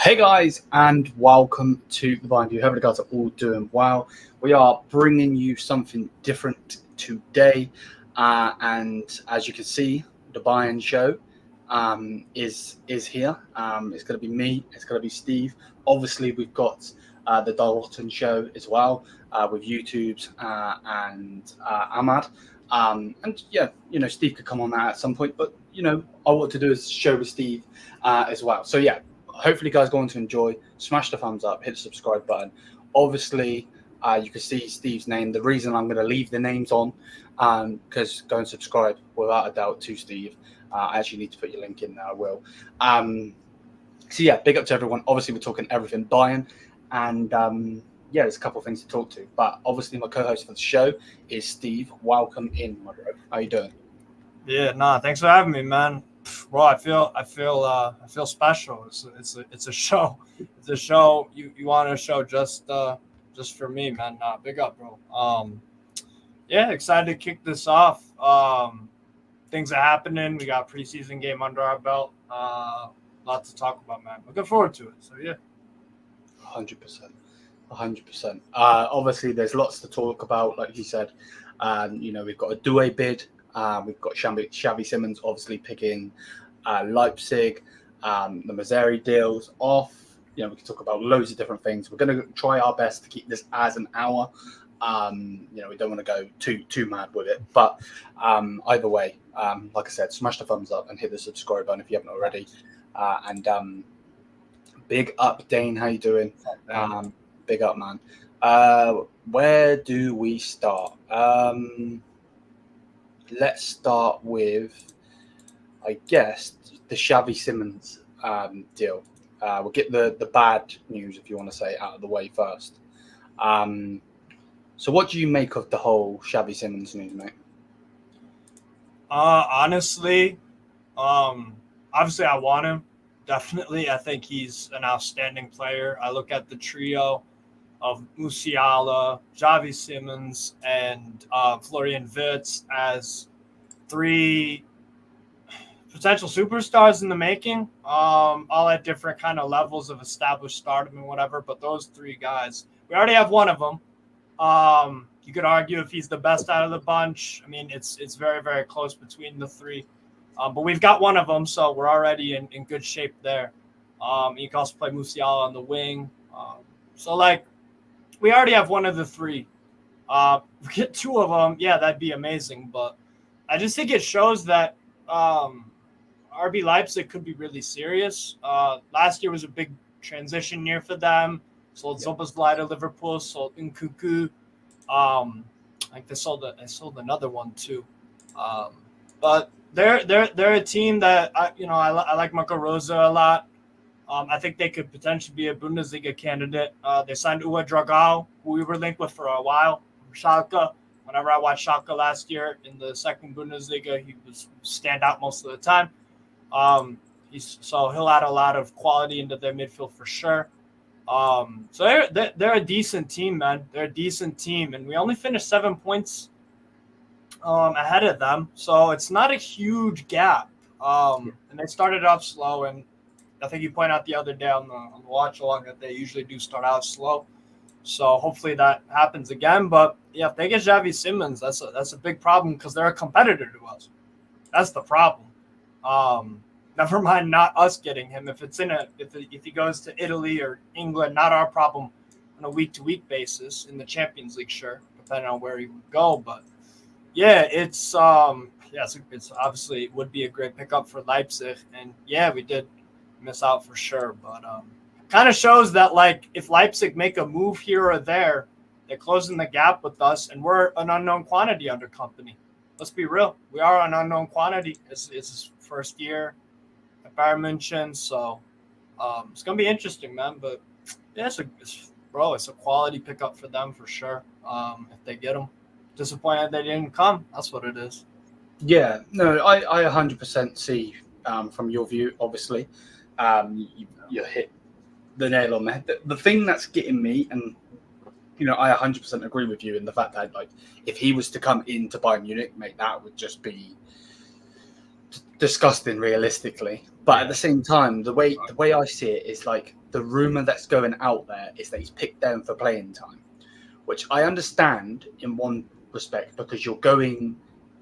Hey guys, and welcome to the Bayern View. Hope you guys are all doing well. We are bringing you something different today, and as you can see, the Bayern Show is here. It's going to be me. It's going to be Steve. Obviously, we've got the Dalton Show as well with YouTube's and Ahmad. And yeah, Steve could come on that at some point, but I want to do a show with Steve as well. So yeah. Hopefully, you guys are going to enjoy. Smash the thumbs up, hit the subscribe button. Obviously, you can see Steve's name. The reason I'm going to leave the names on, because go and subscribe without a doubt to Steve. I actually need to put your link in there. I will. So yeah, big up to everyone. Obviously, we're talking everything Bayern, and yeah, there's a couple of things to talk to. But obviously, my co-host for the show is Steve. Welcome in, my bro. How you doing? Yeah, thanks for having me, man. Bro, I feel special. It's a show. It's a show you want a show just for me, man. Big up, bro. Yeah, excited to kick this off. Things are happening. We got preseason game under our belt. Lots to talk about, man. Looking forward to it. So yeah. 100%. Obviously, there's lots to talk about, like you said. We've got a Doué Bid. We've got Xavi Simons obviously picking Leipzig. The Mazraoui deal's off. We can talk about loads of different things. We're going to try our best to keep this as an hour. We don't want to go too mad with it. But either way, like I said, smash the thumbs up and hit the subscribe button if you haven't already. And big up, Dane. How you doing? Big up, man. Where do we start? Let's start with, I guess, the Xavi Simons deal. We'll get the bad news, if you want to say, out of the way first. So what do you make of the whole Xavi Simons news, mate? Honestly, obviously I want him. Definitely. I think he's an outstanding player. I look at the trio of Musiala, Xavi Simons, and Florian Wirtz as three potential superstars in the making, all at different kind of levels of established stardom and whatever. But those three guys, we already have one of them. You could argue if he's the best out of the bunch. I mean, it's very, very close between the three. But we've got one of them, so we're already in good shape there. You can also play Musiala on the wing. We already have one of the three. We get two of them, yeah, that'd be amazing. But I just think it shows that RB Leipzig could be really serious. Last year was a big transition year for them. Sold Szoboszlai to Liverpool, sold Nkunku. I think they sold another one too. But they're a team that I like Marco Rosa a lot. I think they could potentially be a Bundesliga candidate. They signed Uwe Dragao, who we were linked with for a while, from Schalke. Whenever I watched Schalke last year in the second Bundesliga, he was stand out most of the time. So he'll add a lot of quality into their midfield for sure. So they're a decent team, man. They're a decent team, and we only finished 7 points ahead of them. So it's not a huge gap. And they started off slow, and I think you pointed out the other day on the watch along that they usually do start out slow. So hopefully that happens again. But yeah, if they get Xavi Simons, that's a big problem because they're a competitor to us. That's the problem. Never mind not us getting him. If he goes to Italy or England, not our problem on a week-to-week basis in the Champions League, sure, depending on where he would go. But yeah, it's obviously would be a great pickup for Leipzig. And yeah, we did miss out for sure, but kind of shows that if Leipzig make a move here or there, they're closing the gap with us, and we're an unknown quantity under company. Let's be real, we are an unknown quantity. It's his first year at Bayern München, so it's gonna be interesting, man. But yeah, it's a quality pickup for them for sure. If they get him, disappointed they didn't come. That's what it is. Yeah, no, I 100% see from your view, obviously. You hit the nail on the head. The thing that's getting me, and I 100% agree with you in the fact that if he was to come into Bayern Munich, mate, that would just be disgusting realistically. But at the same time, the way I see it is like the rumor that's going out there is that he's picked them for playing time, which I understand in one respect because you're going.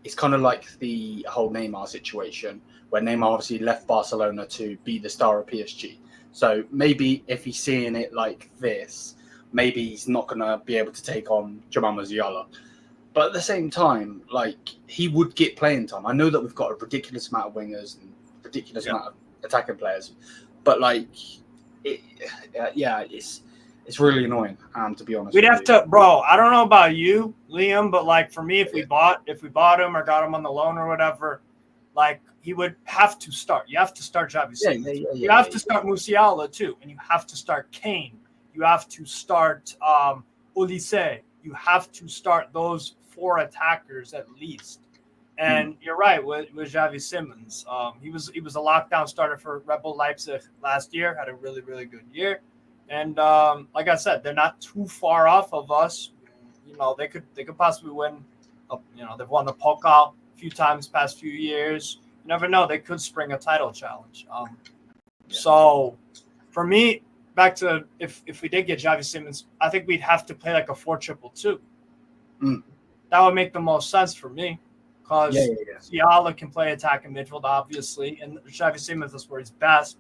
It's kind of like the whole Neymar situation where Neymar obviously left Barcelona to be the star of PSG. So maybe if he's seeing it like this, maybe he's not going to be able to take on Jamal Musiala. But at the same time, like, he would get playing time. I know that we've got a ridiculous amount of wingers and ridiculous amount of attacking players, but like, it's really annoying. To be honest, we'd have to, bro. I don't know about you, Liam, but like for me, if we bought him or got him on the loan or whatever, like he would have to start. You have to start Xavi Simons. You have to start Musiala too, and you have to start Kane. You have to start Olise. You have to start those 4 attackers at least. And you're right with Xavi Simons. He was a lockdown starter for Red Bull Leipzig last year. Had a really, really good year. And like I said, they're not too far off of us. You know, they could possibly win. You know, they've won the Pokal a few times past few years. You never know. They could spring a title challenge. So for me, back to if we did get Xavi Simons, I think we'd have to play like a 4-2-2. That would make the most sense for me because Musiala can play attack and midfield, obviously, and Xavi Simons is where he's best.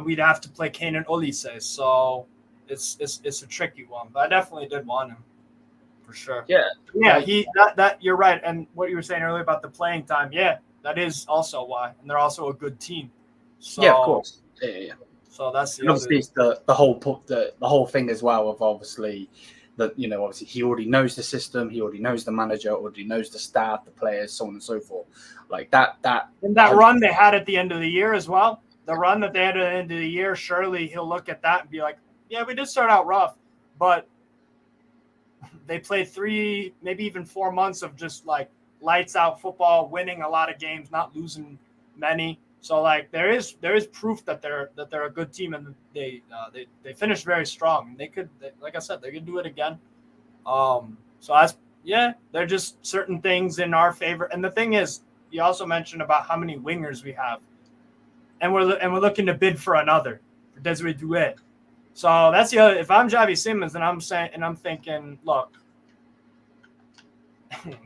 We'd have to play Kane and Olise, so it's a tricky one. But I definitely did want him for sure. Yeah. That you're right. And what you were saying earlier about the playing time, that is also why. And they're also a good team. So, of course. Yeah. So that's the obviously it's the whole thing as well of obviously that, you know, obviously he already knows the system, he already knows the manager, already knows the staff, the players, so on and so forth. Like that and that run they had at the end of the year as well. The run that they had at the end of the year, surely he'll look at that and be like, yeah, we did start out rough, but they played 3, maybe even 4 months of just like lights out football, winning a lot of games, not losing many. So like there is proof that they're a good team, and they finished very strong. They could, like I said, they could do it again. They're just certain things in our favor. And the thing is, you also mentioned about how many wingers we have. And we're looking to bid for another, for Desiree Doué. So that's the other. If I'm Xavi Simons, and I'm thinking, look,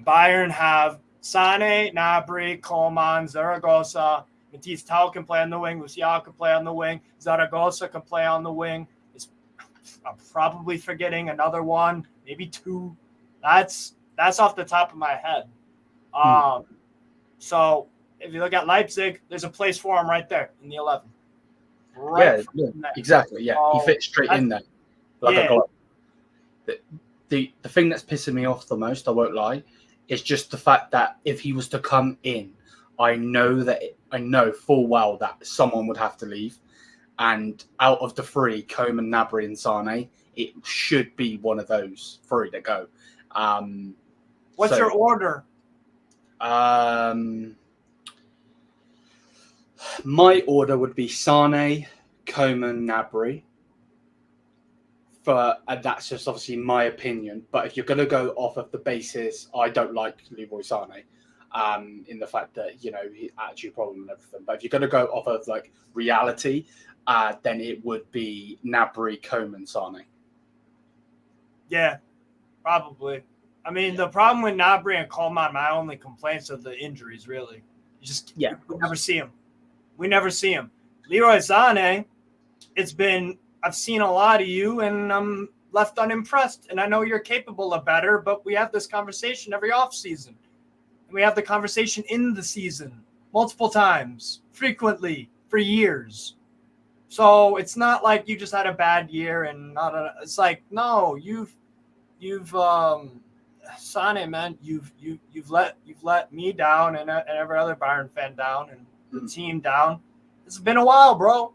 Bayern have Sané, Gnabry, Coman, Zaragoza, Matthijs Tau can play on the wing, Musiala can play on the wing, Zaragoza can play on the wing. I'm probably forgetting another one, maybe 2. That's off the top of my head. So if you look at Leipzig, there's a place for him right there in the 11. Exactly. Yeah, he fits straight in there. The thing that's pissing me off the most, I won't lie, is just the fact that if he was to come in, I know full well that someone would have to leave, and out of the 3, Coman, Gnabry, and Sané, it should be one of those 3 that go. What's your order? My order would be Sané, Coman, Gnabry. And that's just obviously my opinion. But if you're going to go off of the basis, I don't like Leroy Sané, in the fact that, you know, he attitude problem and everything. But if you're going to go off of like reality, then it would be Gnabry, Coman, Sané. Yeah, probably. I mean, the problem with Gnabry and Coman, my only complaints are the injuries, really. We never see him. Leroy Sané, I've seen a lot of you, and I'm left unimpressed. And I know you're capable of better, but we have this conversation every offseason. And we have the conversation in the season multiple times, frequently, for years. So it's not like you just had a bad year and it's like, no, you've Sané, man, you've let me down and every other Bayern fan down and the team down. It's been a while, bro.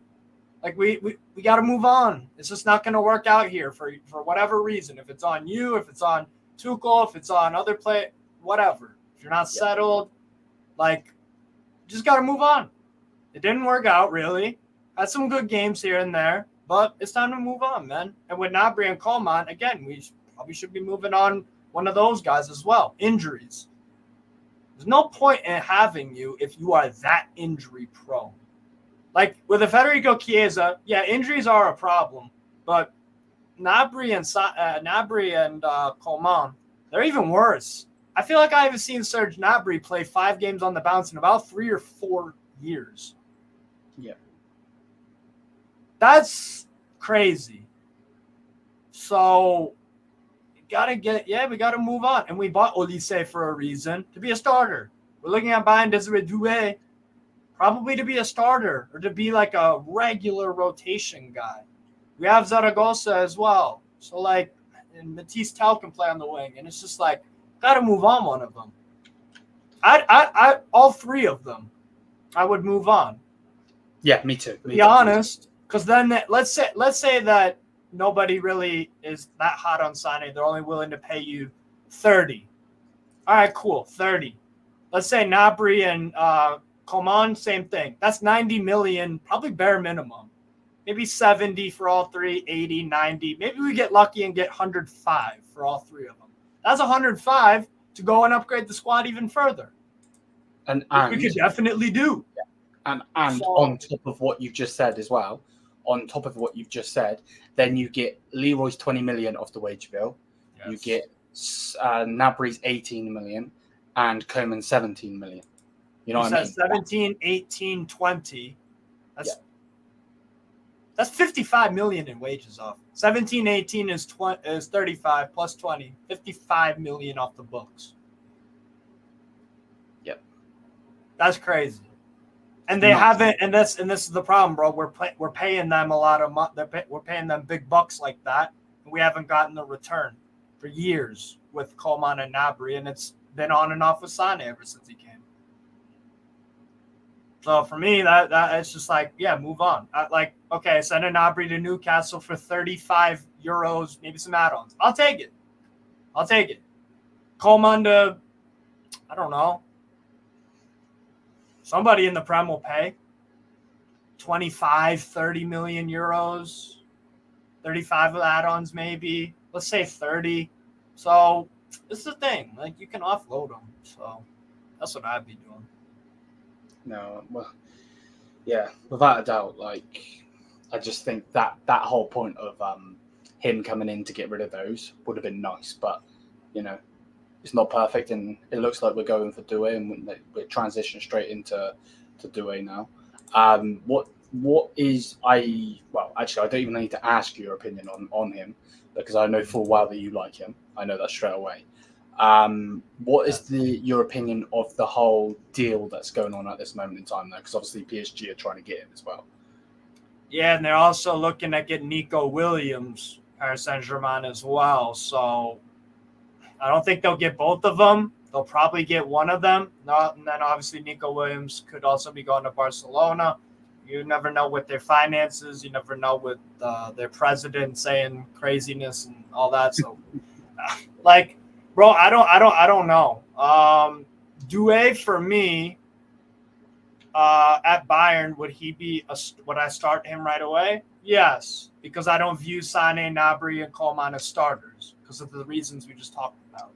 Like we got to move on. It's just not going to work out here for whatever reason. If it's on you, if it's on Tuchel, if it's on other play, whatever. If you're not settled, like, just got to move on. It didn't work out, really. Had some good games here and there, but it's time to move on, man. And with Gnabry and Coman, again, we probably should be moving on one of those guys as well. Injuries. There's no point in having you if you are that injury prone. Like with a Federico Chiesa, yeah, injuries are a problem, but Gnabry and Coman, they're even worse. I feel like I haven't seen Serge Gnabry play 5 games on the bounce in about 3 or 4 years. Yeah. That's crazy. So we got to move on. And we bought Olise for a reason, to be a starter. We're looking at buying Desiree Doué probably to be a starter or to be like a regular rotation guy. We have Zaragoza as well. So like, and Matthijs can play on the wing. And it's just like, got to move on one of them. I all 3 of them, I would move on. Yeah, me too. Be honest, because then let's say that nobody really is that hot on Sané. They're only willing to pay you 30. All right, cool, 30. Let's say Gnabry and Coman, same thing. That's 90 million, probably bare minimum. Maybe 70 for all 3, 80, 90. Maybe we get lucky and get 105 for all 3 of them. That's 105 to go and upgrade the squad even further. And we could definitely do. And so, on top of what you've just said as well, then you get Leroy's 20 million off the wage bill. Yes. You get Gnabry's 18 million and Coman's 17 million. You know what I mean? 17, 18, 20. That's 55 million in wages off. 17, 18 is 35 plus 20, 55 million off the books. Yep. That's crazy. And they haven't, and this is the problem, bro. We're paying them a lot of money. We're paying them big bucks like that, and we haven't gotten the return for years with Coman and Gnabry, and it's been on and off with Sané ever since he came. So for me, that it's just like, yeah, move on. Okay, send a Gnabry to Newcastle for 35 euros, maybe some add-ons. I'll take it. Coman to, I don't know. Somebody in the Prem will pay 25, 30 million euros, 35 with add-ons maybe. Let's say 30. So this is the thing. Like, you can offload them. So that's what I'd be doing. No, well, yeah, without a doubt. Like, I just think that whole point of him coming in to get rid of those would have been nice. But, you know, it's not perfect, and it looks like we're going for Doué, and we're transitioning straight into Doué now. What is well, actually, I don't even need to ask your opinion on him, because I know full well that you like him. I know that straight away. What is your opinion of the whole deal that's going on at this moment in time, though? Because obviously PSG are trying to get him as well. Yeah, and they're also looking at getting Nico Williams, Paris Saint-Germain as well. So I don't think they'll get both of them. They'll probably get one of them. And then obviously Nico Williams could also be going to Barcelona. You never know with their finances. You never know with their president saying craziness and all that. So, like, bro, I don't know. Doué for me at Bayern, would I start him right away? Yes, because I don't view Sané, Gnabry, and Coman as starters because of the reasons we just talked about.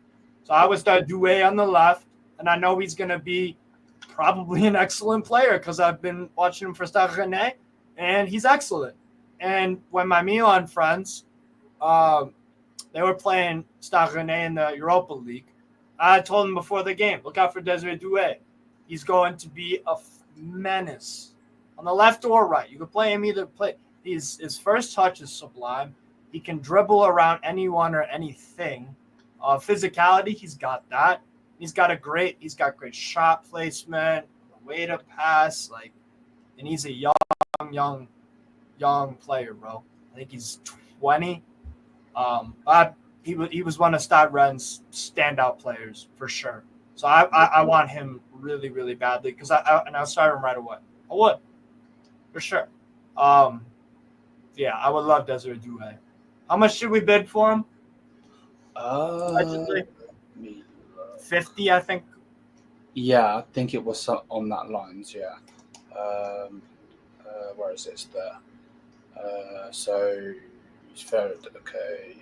So I would start Doué on the left, and I know he's going to be probably an excellent player because I've been watching him for Stade Rennais, and he's excellent. And when my Milan friends, they were playing Stade Rennais in the Europa League, I told them before the game, look out for Desiree Doué. He's going to be a menace on the left or right. You can play him either play. His first touch is sublime. He can dribble around anyone or anything. Physicality, he's got that. He's got great shot placement, the way to pass, and he's a young player, bro. I think he's 20. He was one of Stade Rennes' standout players for sure. So I want him really, really badly because I'll start him right away. I would, for sure. Yeah, I would love Desiree Doué. How much should we bid for him? Allegedly 50, I think. Yeah, I think it was on that lines. Yeah. Where is it? There. So he's fair. Okay.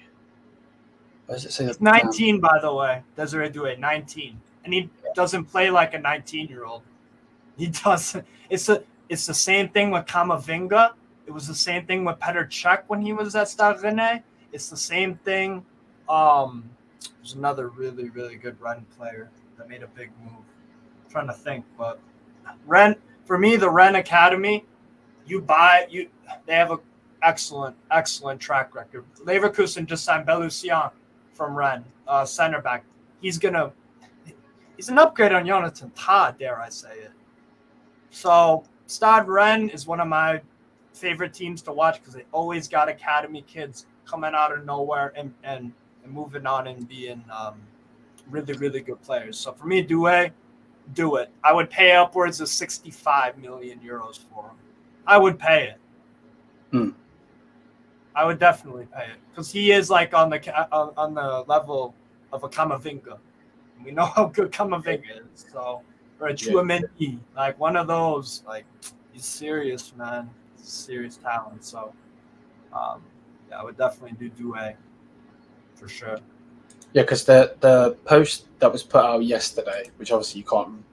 Where does it say? He's 19, by the way. Desiree Doué, 19. and he doesn't play like a 19-year-old. He doesn't. It's the same thing with Kamavinga. It was the same thing with Petr Cech when he was at Stade Rennais. It's the same thing. There's another really, really good Rennes player that made a big move. I'm trying to think, but Rennes, for me, the Rennes Academy, they have an excellent track record. Leverkusen just signed Belusian from Rennes, center back. He's an upgrade on Jonathan Tah, dare I say it. So Stade Rennes is one of my favorite teams to watch because they always got academy kids coming out of nowhere and moving on and being really, really good players. So for me, Doué, do it. I would pay upwards of 65 million euros for him. I would pay it. I would definitely pay it because he is like on the level of a Kamavinga. We know how good Kamavinga is. So, or a Chouameni, like one of those. Like he's serious, man. He's serious talent. So, I would definitely do Doué for sure. Yeah, because the post that was put out yesterday, which obviously you can't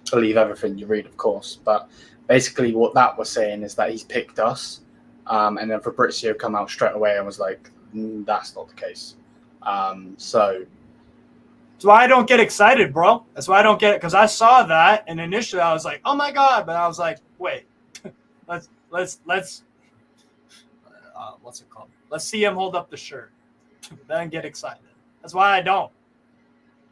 believe everything you read, of course, but basically what that was saying is that he's picked us, and then Fabrizio come out straight away and was like, that's not the case. So that's why I don't get excited, bro. That's why I don't get it, because I saw that, and initially I was like, oh my God, but I was like, wait, let's what's it called? Let's see him hold up the shirt, then get excited. That's why I don't.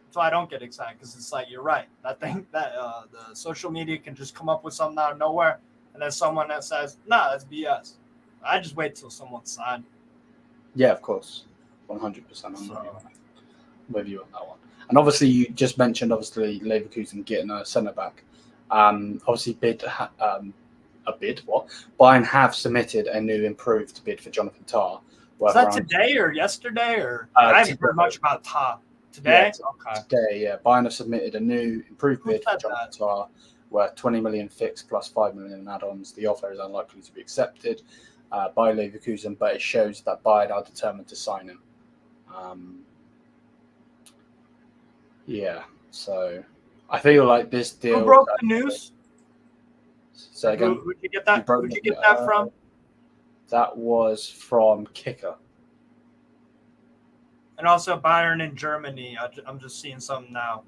That's why I don't get excited, because it's like, you're right. I think that the social media can just come up with something out of nowhere, and then someone that says, nah, that's BS. I just wait till someone's signed. Yeah, of course. 100%. I'm with you on that one. And obviously, you just mentioned, Leverkusen getting a centre-back. Obviously, Bayern have submitted a new improved bid for Jonathan Tah. Was that today or yesterday? Or I haven't heard much about Tah. Today? Yeah, okay. Today, yeah. Bayern have submitted a new improved bid for Jonathan Tah, worth 20 million fixed plus 5 million in add-ons. The offer is unlikely to be accepted by Leverkusen, but it shows that Bayern are determined to sign him. So I feel like this deal. Who broke the news? So again, who'd you get that? Who'd you get that from? That was from Kicker. And also Bayern in Germany. I'm just seeing something now.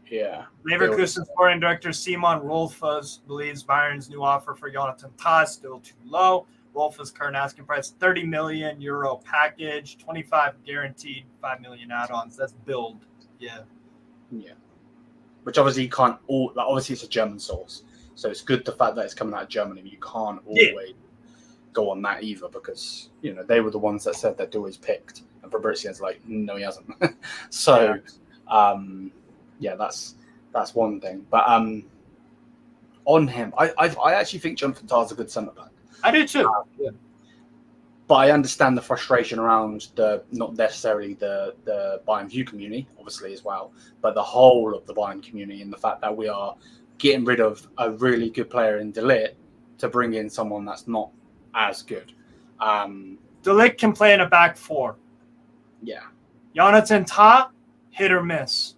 Yeah. Leverkusen sporting director Simon Rolfes believes Bayern's new offer for Jonathan Tah is still too low. Rolfes' current asking price, 30 million euro package, 25 guaranteed, 5 million add-ons. That's billed. Yeah. Which obviously you can't obviously it's a German source. So it's good the fact that it's coming out of Germany, but you can't always go on that either, because they were the ones that said that Doué's picked, and Fabrizio's like, no, he hasn't. So that's one thing. But on him, I actually think Jonathan Tah's a good centre back. I do too. But I understand the frustration around not necessarily the Bayern View community, obviously, as well, but the whole of the Bayern community, and the fact that we are getting rid of a really good player in Ligt to bring in someone that's not as good. Ligt can play in a back four. Yeah. Jonathan Tah, hit or miss.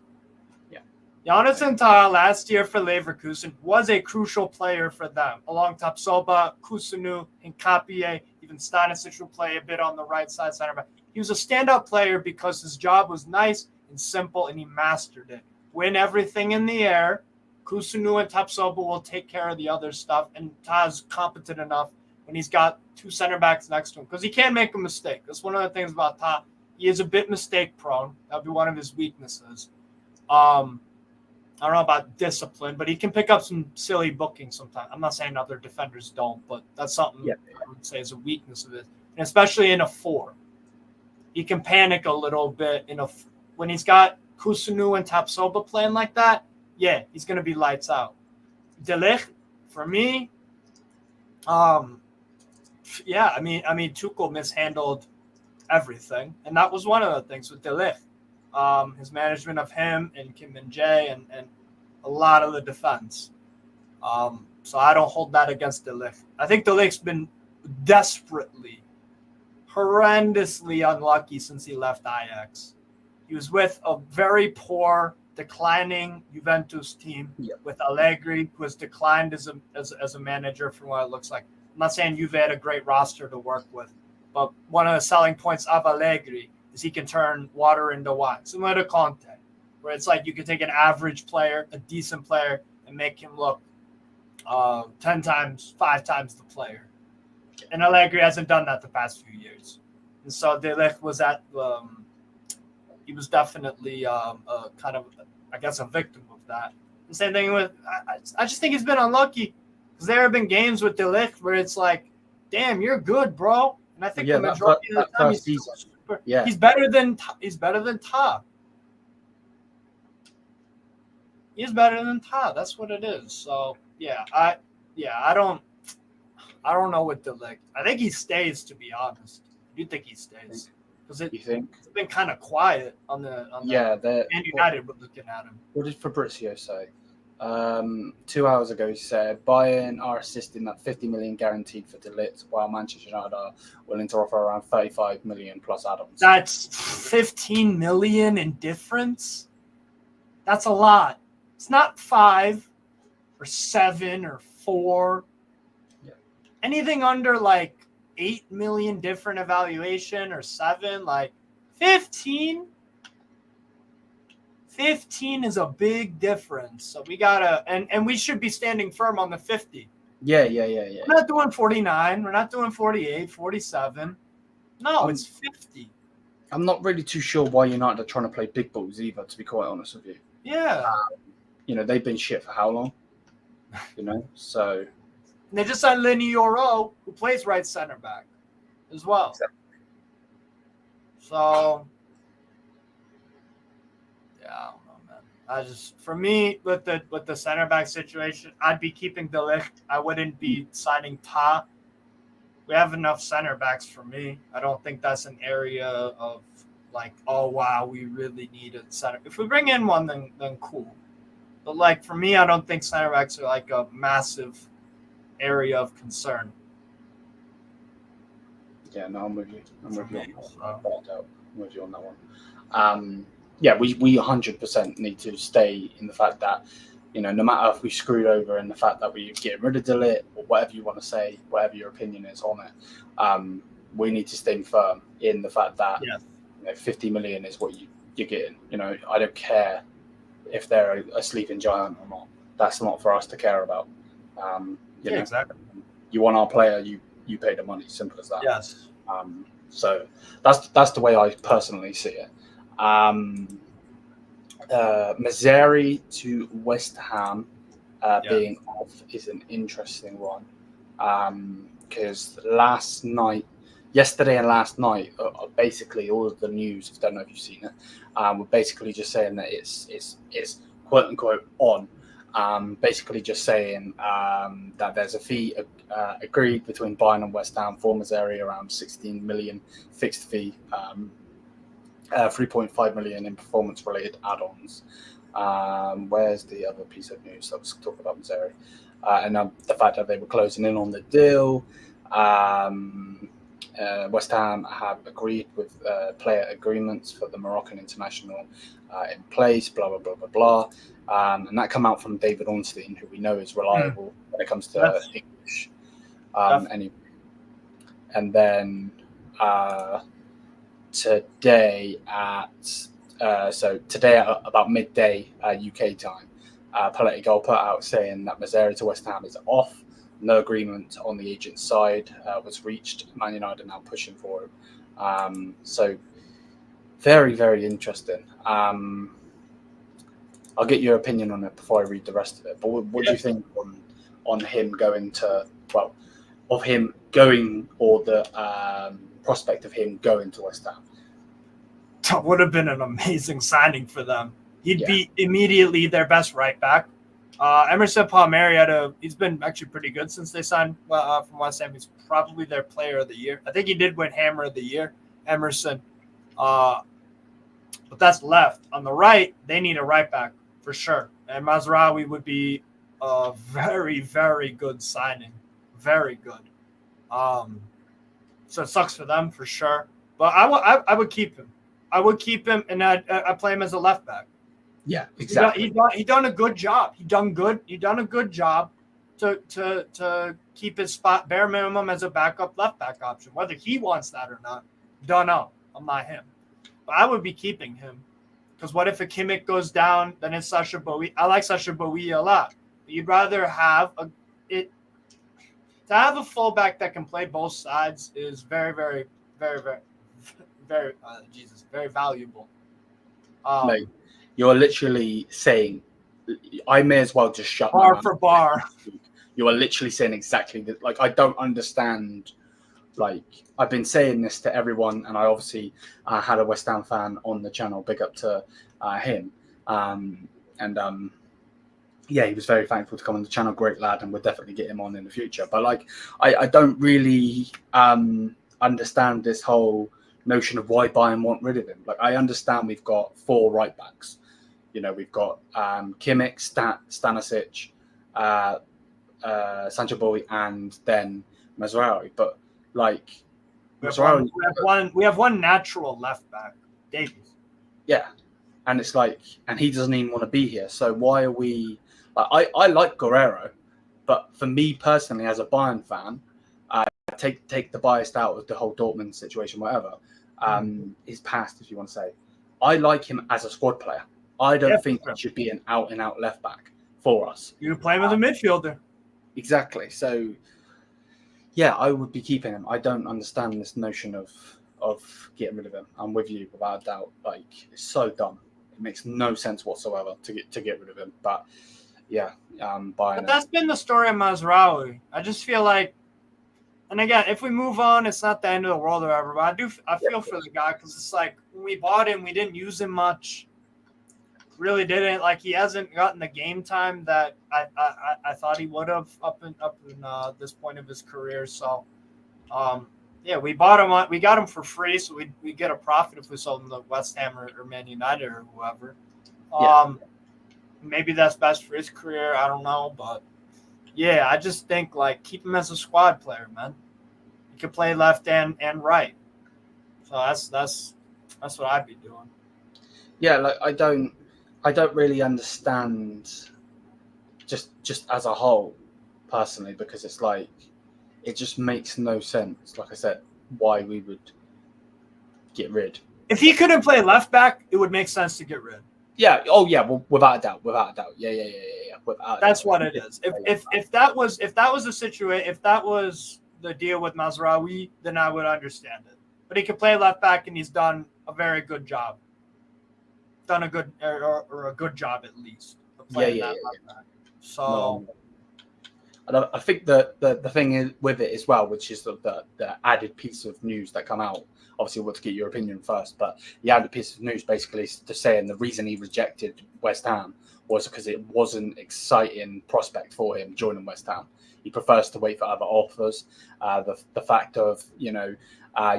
Yeah. Jonathan Tah last year for Leverkusen was a crucial player for them. Along Tapsoba, Kusunu, Hincapié, even Stanisic will play a bit on the right side center back. He was a standout player because his job was nice and simple, and he mastered it. Win everything in the air. Kusunu and Tapsoba will take care of the other stuff, and Tah's competent enough when he's got two center backs next to him, because he can't make a mistake. That's one of the things about Tah. He is a bit mistake prone. That would be one of his weaknesses. I don't know about discipline, but he can pick up some silly bookings sometimes. I'm not saying other defenders don't, but that's something I would say is a weakness of it, and especially in a four. He can panic a little bit when he's got Kusunu and Tapsoba playing like that. Yeah, he's going to be lights out. Ligt, for me, I mean, Tuchel mishandled everything, and that was one of the things with Ligt. His management of him and Kim Min-jae and a lot of the defense. So I don't hold that against Ligt. I think Ligt's been desperately, horrendously unlucky since he left Ajax. He was with a very poor declining Juventus team with Allegri, who has declined as a manager from what it looks like. I'm not saying Juve had a great roster to work with, but one of the selling points of Allegri is he can turn water into wine, similar to Conte, where it's like you can take an average player, a decent player, and make him look 10 times, 5 times the player. And Allegri hasn't done that the past few years. And so De Ligt was he was definitely kind of, I guess, a victim of that. The same thing with, I just think he's been unlucky because there have been games with De Ligt where it's like, damn, you're good, bro. And I think the majority of the time he's better than Ta. He's better than Ta. That's what it is. So I don't know with De Ligt. I think he stays, to be honest. I do think he stays. Because it's been kind of quiet on the Man United were looking at him. What did Fabrizio say? 2 hours ago, he said Bayern are assisting that 50 million guaranteed for De Ligt, while Manchester United are willing to offer around 35 million plus add-ons. That's 15 million in difference. That's a lot. It's not 5 or 7 or 4. Yeah. Anything under like 8 million different evaluation or 7, like 15 is a big difference. So we gotta and we should be standing firm on the 50. Yeah. We're not doing 49, we're not doing 48, 47. No, it's 50. I'm not really too sure why United are trying to play big balls either, to be quite honest with you. Yeah. They've been shit for how long? So and they just signed Lenny Yoro, who plays right center back as well. Exactly. So, yeah, I don't know, man. For me, with the center back situation, I'd be keeping De Ligt. I wouldn't be signing Ta. We have enough center backs for me. I don't think that's an area of like, oh wow, we really need a center. If we bring in one, then cool. But like for me, I don't think center backs are like a massive area of concern. Yeah, no, I'm with you. I'm with you on that one. We 100% need to stay in the fact that, no matter if we screwed over in the fact that we get rid of De Ligt or whatever you want to say, whatever your opinion is on it, we need to stay firm in the fact that 50 million is what you're getting. I don't care if they're a sleeping giant or not. That's not for us to care about. Exactly. You want our player, you pay the money. Simple as that. Yes. So that's the way I personally see it. Mazraoui to West Ham being off is an interesting one because yesterday and last night, basically all of the news, I don't know if you've seen it, we're basically just saying that it's quote unquote on. Basically just saying that there's a fee agreed between Bayern and West Ham for Mazraoui, around 16 million fixed fee, 3.5 million in performance-related add-ons. Where's the other piece of news that was talking about Mazraoui? And the fact that they were closing in on the deal. West Ham have agreed with player agreements for the Moroccan international in place, blah, blah, blah, blah, blah. And that come out from David Ornstein, who we know is reliable when it comes to English. Anyway. And then today at about midday UK time, Politico put out saying that Mazraoui to West Ham is off. No agreement on the agent's side was reached. Man United are now pushing for him. So very, very interesting. I'll get your opinion on it before I read the rest of it. But what do you think on him going to, of him going, or the prospect of him going to West Ham? That would have been an amazing signing for them. He'd be immediately their best right back. Emerson Palmieri he's been actually pretty good since they signed from West Ham. He's probably their player of the year. I think he did win Hammer of the Year, Emerson. But that's left. On the right, they need a right back for sure. And Mazraoui would be a very, very good signing. Very good. So it sucks for them for sure. But I would keep him. I would keep him, and I play him as a left back. Yeah, exactly. He done a good job. He done a good job to keep his spot bare minimum as a backup left back option. Whether he wants that or not, don't know. I'm not him, but I would be keeping him because what if a Kimmich goes down? Then it's Sacha Boey. I like Sacha Boey a lot. But you'd rather have to have a fullback that can play both sides is very, very, very, very, very very valuable. Mate, you're literally saying, I may as well just shut bar my mouth. for bar. You are literally saying exactly that. Like, I don't understand. Like, I've been saying this to everyone, and I obviously had a West Ham fan on the channel. Big up to him. Yeah, he was very thankful to come on the channel. Great lad, and we'll definitely get him on in the future. But like, I don't really understand this whole notion of why Bayern want rid of him. Like, I understand we've got 4 right backs. You know, we've got Kimmich, Stanisic, Sancho Boey, and then Mazraoui. But like, we have one natural left back, Davies. Yeah, and it's like, and he doesn't even want to be here. So why are we? Like, I like Guerrero, but for me personally, as a Bayern fan, take the bias out of the whole Dortmund situation, whatever. His past, if you want to say, I like him as a squad player. I don't think he should be an out-and-out left back for us. You play him as a midfielder. Exactly. So, yeah, I would be keeping him. I don't understand this notion of getting rid of him. I'm with you without a doubt. Like, it's so dumb. It makes no sense whatsoever to get rid of him. But yeah, Bayern. But that's been the story of Mazraoui. I just feel like, and again, if we move on, it's not the end of the world or whatever. But I feel for the guy because it's like when we bought him, we didn't use him much. Really didn't. Like, he hasn't gotten the game time that I thought he would have up in this point of his career. So, yeah, we bought him. We got him for free, so we get a profit if we sold him to West Ham or Man United or whoever. Maybe that's best for his career. I don't know, but yeah, I just think like keep him as a squad player, man. He can play left and right. So that's what I'd be doing. Yeah, like I don't really understand just as a whole personally, because it's like it just makes no sense. Like I said, why we would get rid. If he couldn't play left back, it would make sense to get rid. Yeah. Oh, yeah. Well, without a doubt. Yeah. That's what it is. If that was the situation, if that was the deal with Mazraoui, then I would understand it. But he could play left back, and he's done a very good job. Done a good or a good job at least. Of playing that left back. So. And I think the thing is with it as well, which is the added piece of news that come out. Obviously, we'll to get your opinion first, but the added piece of news basically is to saying the reason he rejected West Ham was because it wasn't an exciting prospect for him joining West Ham. He prefers to wait for other offers. The fact of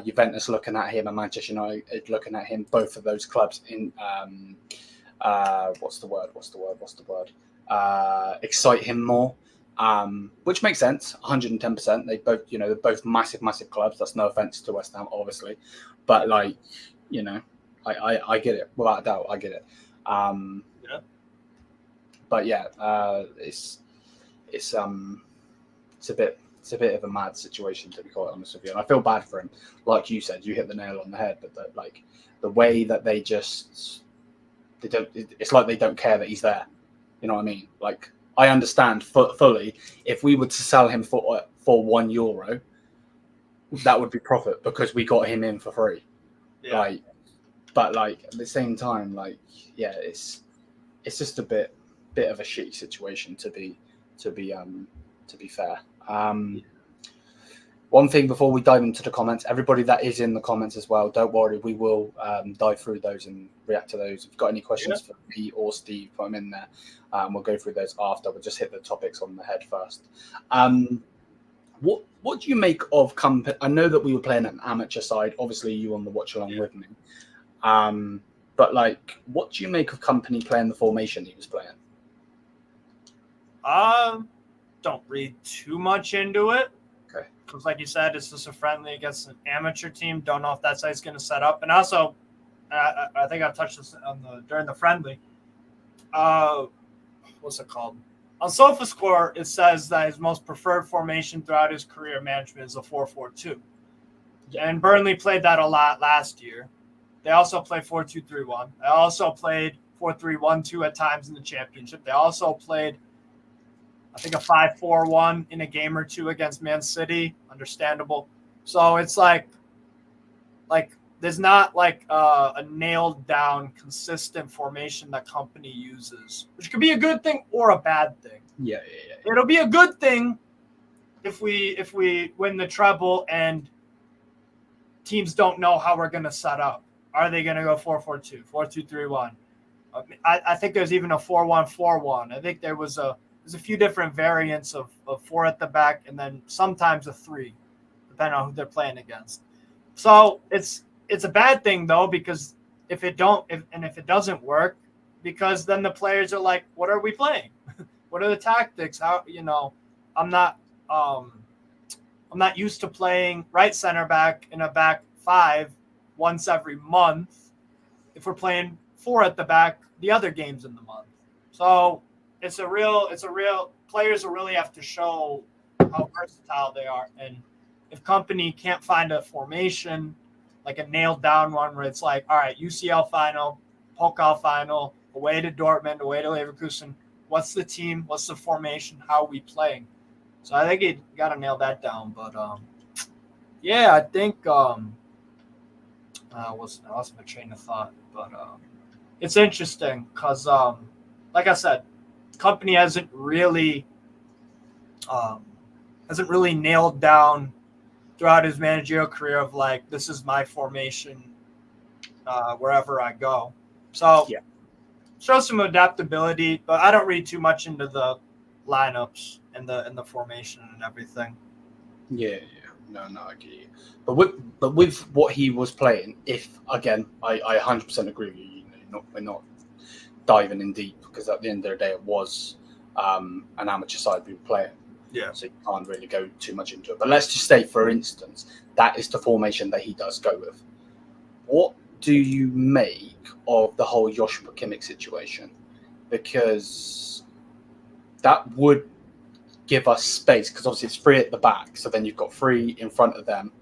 Juventus looking at him and Manchester United looking at him, both of those clubs in what's the word? Excite him more. Which makes sense, 110%. They both, they're both massive clubs. That's no offense to West Ham, obviously, but like, I get it without a doubt. I get it. But yeah, it's a bit of a mad situation, to be quite honest with you. And I feel bad for him. Like you said, you hit the nail on the head. But the way that they don't. It's like they don't care that he's there. You know what I mean? Like. I understand fully. If we were to sell him for €1, that would be profit because we got him in for free. Yeah. But at the same time, it's just a bit of a shitty situation to be fair. One thing before we dive into the comments, everybody that is in the comments as well, don't worry, we will dive through those and react to those. If you've got any questions for me or Steve, put them in there. We'll go through those after. We'll just hit the topics on the head first. What do you make of company? I know that we were playing an amateur side. Obviously, you on the watch along with me. But what do you make of company playing the formation he was playing? Don't read too much into it. Okay. Because, like you said, it's just a friendly against an amateur team. Don't know if that's how he's going to set up. And also, I think I touched this during the friendly. what's it called? On SofaScore, it says that his most preferred formation throughout his career management is a 4-4-2. And Burnley played that a lot last year. They also played 4-2-3-1. They also played 4-3-1-2 at times in the championship. They also played, I think, a 5-4-1 in a game or two against Man City. Understandable. So it's like there's not like a nailed down consistent formation that company uses, which could be a good thing or a bad thing. Yeah. It'll be a good thing if we win the treble and teams don't know how we're going to set up. Are they going to go 4-4-2, 4-2-3-1? I think there's even a 4-1-4-1. I think there's a few different variants of 4 at the back and then sometimes a 3, depending on who they're playing against. So it's a bad thing though, because if it doesn't work, because then the players are like, what are we playing? What are the tactics? How, I'm not used to playing right center back in a back 5 once every month. If we're playing 4 at the back, the other games in the month. So it's a real players will really have to show how versatile they are. And if company can't find a formation, like a nailed down one where it's like, all right, UCL final, Pokal final, away to Dortmund, away to Leverkusen. What's the team? What's the formation? How are we playing? So I think you got to nail that down. But yeah, I think I lost my train of thought. But it's interesting because, like I said, company hasn't really nailed down throughout his managerial career of like, this is my formation wherever I go. So yeah, show some adaptability, but I don't read too much into the lineups and the formation and everything. Yeah. No, I get you. But with what he was playing, if again, I 100% agree with you. We're not diving in deep because at the end of the day, it was an amateur side we were playing. Yeah. So you can't really go too much into it. But let's just say, for instance, that is the formation that he does go with. What do you make of the whole Joshua Kimmich situation? Because that would give us space, because obviously it's 3 at the back. So then you've got 3 in front of them.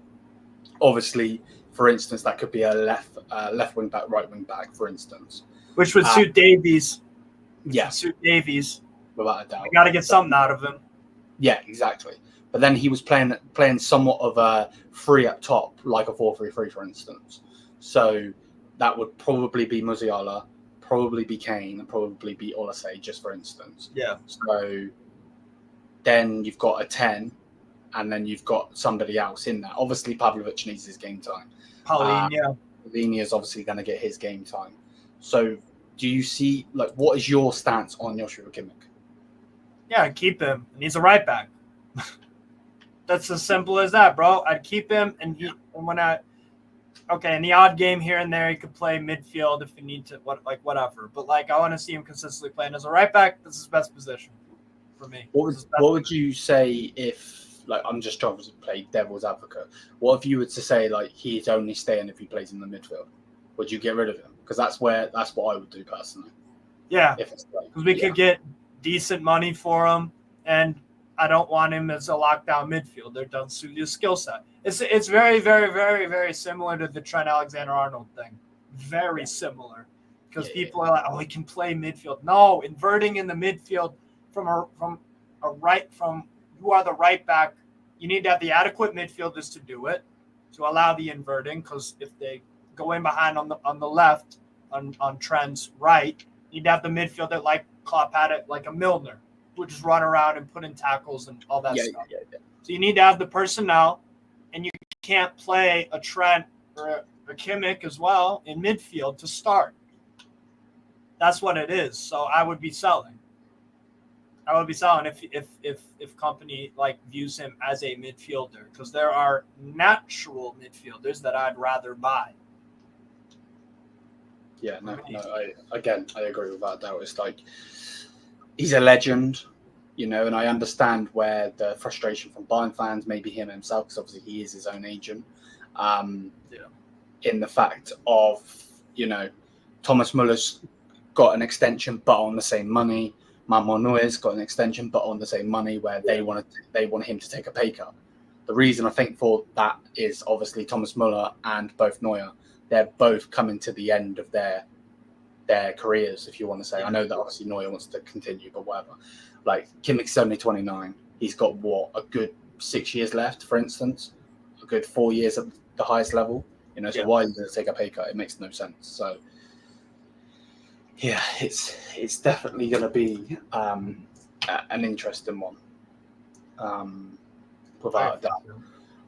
Obviously, for instance, that could be a left wing back, right wing back, for instance. Which would suit Davies. Yeah. Suit Davies. Without a doubt. We got to get something out of him. Yeah, exactly. But then he was playing somewhat of a 3 up top, like a 4-3-3, for instance. So that would probably be Musiala, probably be Kane, and probably be Olasey, just for instance. Yeah. So then you've got a 10, and then you've got somebody else in there. Obviously, Pavlovic needs his game time. Paulinho. Paulinho is obviously going to get his game time. So do you see, like, what is your stance on Joshua Kimmich? Yeah, I'd keep him. And he's a right back. That's as simple as that, bro. I'd keep him, and in the odd game here and there, he could play midfield if you need to, whatever. But like, I want to see him consistently playing as a right back. That's his best position for me. What would you say if, like, I'm just trying to play devil's advocate? What if you were to say, like, he's only staying if he plays in the midfield? Would you get rid of him? Because that's what I would do personally. Yeah, because we could get decent money for him, and I don't want him as a lockdown midfielder. Doesn't suit his skill set. It's very, very, very, very similar to the Trent Alexander-Arnold thing. Very similar, because people are like, oh, he can play midfield. No, inverting in the midfield from you are the right back. You need to have the adequate midfielders to do it, to allow the inverting, because if they go in behind on the left on Trent's right, you need to have the midfielder like Klopp had it, like a Milner, who would just run around and put in tackles and all that stuff. Yeah. So you need to have the personnel, and you can't play a Trent or a Kimmich as well in midfield to start. That's what it is. So I would be selling. If company like views him as a midfielder, because there are natural midfielders that I'd rather buy. Yeah, I agree with that. Though it's like, he's a legend, and I understand where the frustration from Bayern fans, maybe him himself, because obviously he is his own agent, in the fact of, Thomas Muller's got an extension, but on the same money. Manuel Neuer's got an extension, but on the same money, where they want him to take a pay cut. The reason I think for that is obviously Thomas Muller and both Neuer. They're both coming to the end of their careers, if you want to say. I know that obviously Neuer wants to continue, but whatever. Like Kimmich's only 29. He's got a good 6 years left, for instance. A good 4 years at the highest level. So why is he going to take a pay cut? It makes no sense. So yeah, it's definitely going to be an interesting one. Without a doubt.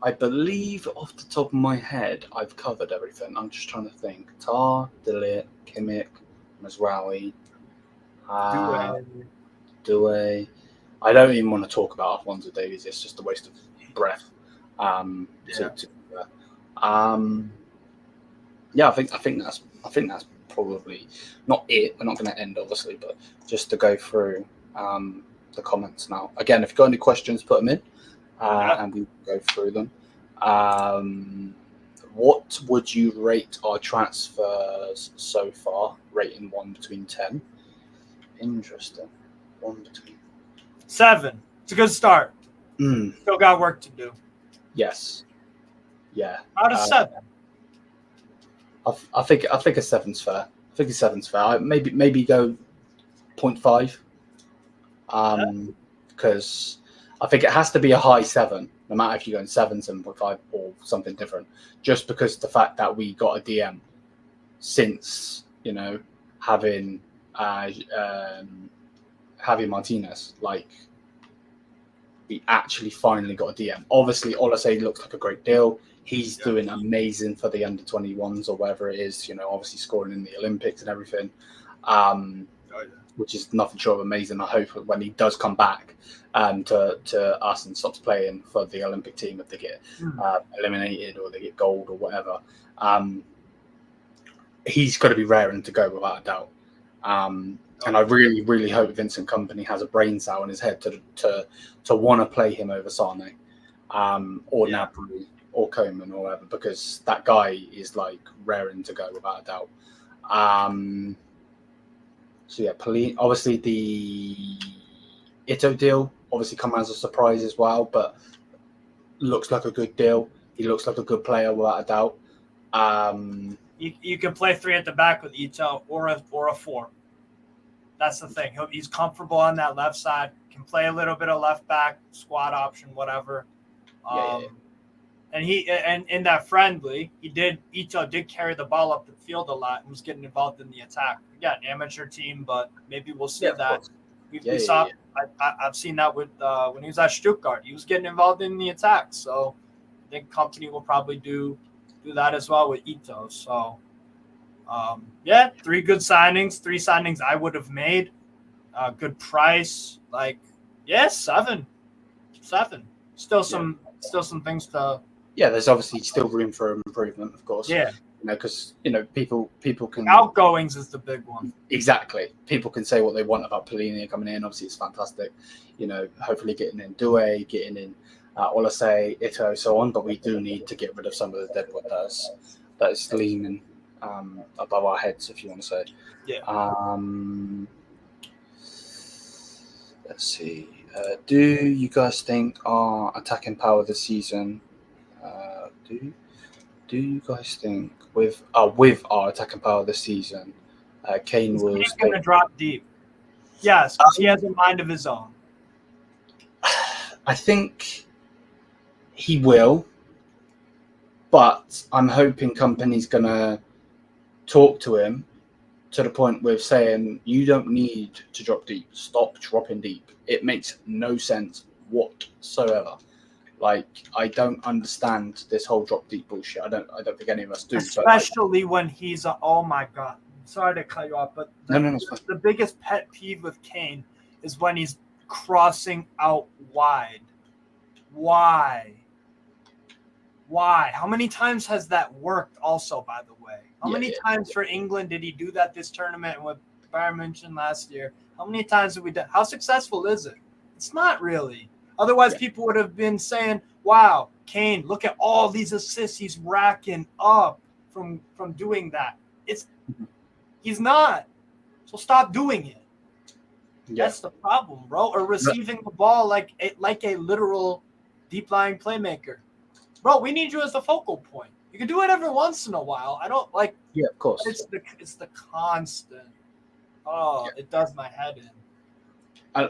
I believe off the top of my head, I've covered everything. I'm just trying to think. Tar, Ligt, Kimmich, Mazraoui, Doué. I don't even want to talk about Alphonso Davies. It's just a waste of breath. I think that's probably not it. We're not going to end, obviously, but just to go through the comments now. Again, if you've got any questions, put them in. And we go through them. What would you rate our transfers so far? Rating 1 between 10. Interesting. 1 between 7. It's a good start. Still got work to do. Yes. Yeah. Out of 7. I think a 7's fair. Maybe go 0.5. Because I think it has to be a high 7, no matter if you're going 7, 7.5, or something different. Just because the fact that we got a DM since, having Javi Martinez, like, we actually finally got a DM. Obviously, Olasey looks like a great deal. He's doing amazing for the under-21s or whatever it is, obviously scoring in the Olympics and everything. Which is nothing short of amazing. I hope when he does come back to us and stops playing for the Olympic team, if they get eliminated or they get gold or whatever, he's got to be raring to go without a doubt. And I really, really hope Vincent Kompany has a brain cell in his head to want to play him over Sane or Gnabry or Koeman or whatever, because that guy is like raring to go without a doubt. So yeah, obviously the Ito deal obviously come as a surprise as well, but looks like a good deal. He looks like a good player without a doubt. You can play 3 at the back with Ito or a 4. That's the thing. He's comfortable on that left side. Can play a little bit of left back, squad option, whatever. And in that friendly, Ito did carry the ball up the field a lot and was getting involved in the attack. Yeah, an amateur team, but maybe we'll see that. We saw. I've seen that with when he was at Stuttgart. He was getting involved in the attack. So I think Kompany will probably do that as well with Ito. So 3 good signings. 3 signings I would have made. Good price. 7. Still some things to. Yeah, there's obviously still room for improvement, of course. Yeah. Because people can outgoings is the big one. Exactly. People can say what they want about Polini coming in. Obviously, it's fantastic. Hopefully getting in Doué, getting in Olasey, Ito, so on. But we do need to get rid of some of the deadwood that is leaning above our heads, if you want to say. Yeah. Let's see. Do you guys think our attacking power this season? Do you guys think with our attacking power this season, Kane will He's going to drop deep? Yes, because he has a mind of his own. I think he will, but I'm hoping Kompany's going to talk to him to the point with saying, you don't need to drop deep. Stop dropping deep. It makes no sense whatsoever. I don't understand this whole drop deep bullshit. I don't think any of us do. Especially when he's oh my God. Sorry to cut you off, but the biggest pet peeve with Kane is when he's crossing out wide. Why? How many times has that worked also, by the way? How many times for England did he do that this tournament and with Bayern München last year? How many times have we done? How successful is it? It's not really. Otherwise, people would have been saying, wow, Kane, look at all these assists he's racking up from doing that. He's not. So stop doing it. Yeah. That's the problem, bro. Or receiving the ball like a literal deep lying playmaker. Bro, we need you as the focal point. You can do it every once in a while. I don't like. Yeah, of course. It's the constant. Oh, it does my head in.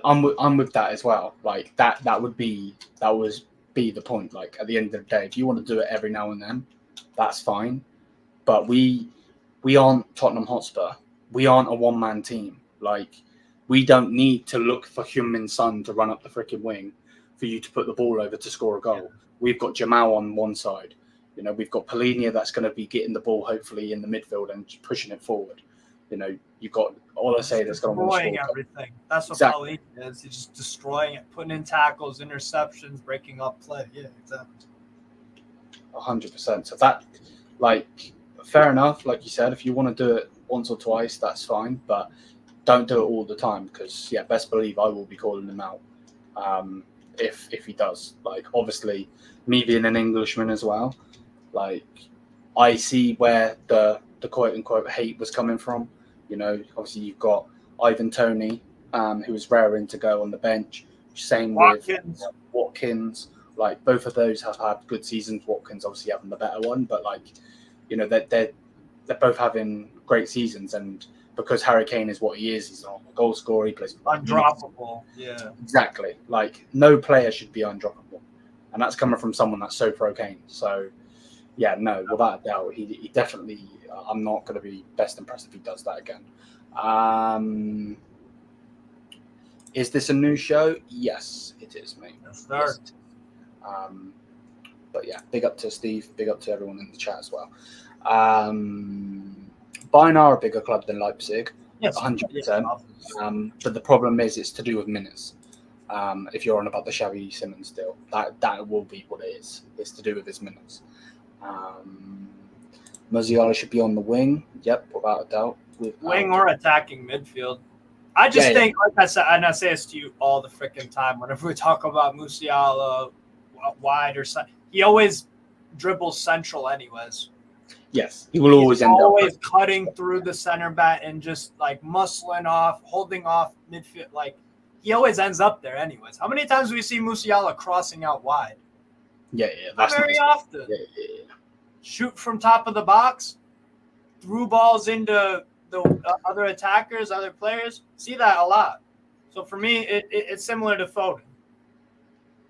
I'm with that as well. Like that would be the point. Like at the end of the day, if you want to do it every now and then, that's fine. But we aren't Tottenham Hotspur. We aren't a one-man team. Like we don't need to look for Heung-min Son to run up the freaking wing for you to put the ball over to score a goal. Yeah. We've got Jamal on one side. You know, we've got Polinia that's going to be getting the ball hopefully in the midfield and pushing it forward. You know, you've got all I say that's going to destroying everything. That's what exactly. Polinia is. He's just destroying it, putting in tackles, interceptions, breaking up play. Yeah, exactly. 100%. So that, like, fair enough. Like you said, if you want to do it once or twice, that's fine. But don't do it all the time because, yeah, best believe I will be calling him out if he does. Like, obviously, me being an Englishman as well, like, I see where the quote-unquote hate was coming from. You know, obviously you've got Ivan Toney, who was raring to go on the bench. Same with Watkins. Like, both of those have had good seasons. Watkins obviously having the better one, but like, you know, they're both having great seasons. And because Harry Kane is what he is, he's not a goal scorer. He plays undroppable. Yeah, exactly. Like, no player should be undroppable, and that's coming from someone that's so pro Kane. So, yeah, no, without a doubt, he definitely. I'm not going to be best impressed if he does that again. Is this a new show? Yes, it is, mate. Yes, sir. But yeah, big up to Steve, big up to everyone in the chat as well. Bayern are a bigger club than Leipzig, yes, 100%. But the problem is it's to do with minutes. If you're on about the Xavi Simons deal, that will be what it is. It's to do with his minutes. Musiala should be on the wing. Yep, without a doubt. Wing or attacking midfield. I just think, like I said, and I say this to you all the freaking time, whenever we talk about Musiala wide or something, he always dribbles central anyways. Yes, he will always end up cutting through the center back and just like muscling off, holding off midfield. Like, he always ends up there anyways. How many times do we see Musiala crossing out wide? Yeah, that's not very often. Yeah. Shoot from top of the box, through balls into the other attackers, other players. See that a lot. So for me, it's similar to Foden.